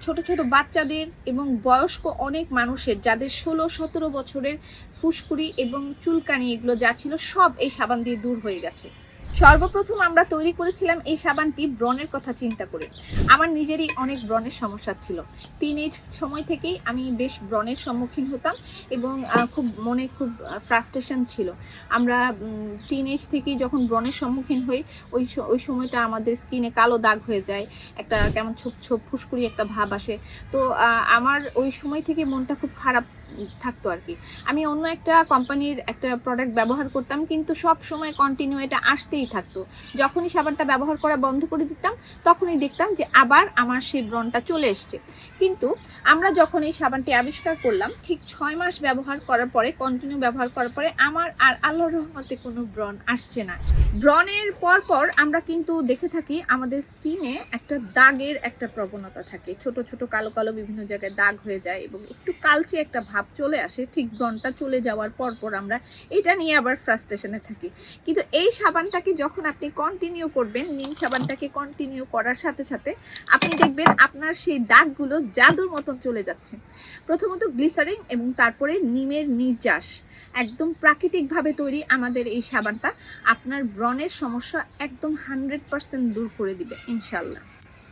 ছোট ছোট বাচ্চাদের এবং বয়স্ক অনেক মানুষের যাদের 16-17 বছরের ফুসকুড়ি এবং চুলকানি এগুলো যা ছিল সব এই সাবান দিয়ে দূর হয়ে গেছে। সর্বপ্রথম আমরা তৈরি করেছিলাম এই সাবানটি ব্রণের কথা চিন্তা করে। আমার নিজেরই অনেক ব্রণের সমস্যা ছিল। টিনেজ সময় থেকেই আমি বেশ ব্রণের সম্মুখীন হতাম এবং খুব ফ্রাস্ট্রেশন ছিল। আমরা টিনেজ থেকেই যখন ব্রণের সম্মুখীন হই ওই সময়টা আমাদের স্কিনে কালো দাগ হয়ে যায়, একটা কেমন ছোপ ছোপ ফুসকুড়ি একটা ভাব আসে। তো আমার ওই সময় থেকে মনটা খুব খারাপ থাকতো আর কি। আমি অন্য একটা কোম্পানির একটা প্রোডাক্ট ব্যবহার করতাম, কিন্তু সব সময় কন্টিনিউ এটা আসতেই থাকতো। যখনই সাবানটা ব্যবহার করা বন্ধ করে দিতাম তখনই দেখতাম যে আবার আমার সেই ব্রণটা চলে এসছে। কিন্তু আমরা যখন এই সাবানটি আবিষ্কার করলাম, ঠিক 6 মাস ব্যবহার করার পরে, কন্টিনিউ ব্যবহার করার পরে আমার আর আল্লাহর রহমতে কোনো ব্রণ আসছে না। ব্রণের পর আমরা কিন্তু দেখে থাকি আমাদের স্কিনে একটা দাগের একটা প্রবণতা থাকে, ছোট ছোট কালো কালো বিভিন্ন জায়গায় দাগ হয়ে যায় এবং একটু কালচে একটা ভাব চলে আসে। ঠিক ব্রণটা চলে যাওয়ার পর আমরা এটা নিয়ে আবার ফ্রাস্ট্রেশনে থাকি। কিন্তু এই সাবানটাকে যখন আপনি কন্টিনিউ করবেন, নিম সাবানটাকে কন্টিনিউ করার সাথে সাথে আপনি দেখবেন আপনার সেই দাগগুলো জাদুর মতন চলে যাচ্ছে। প্রথমত গ্লিসারিন এবং তারপরে নিমের নির্যাস, একদম প্রাকৃতিকভাবে তৈরি আমাদের এই সাবানটা আপনার ব্রণের সমস্যা একদম 100% দূর করে দিবে ইনশাল্লাহ।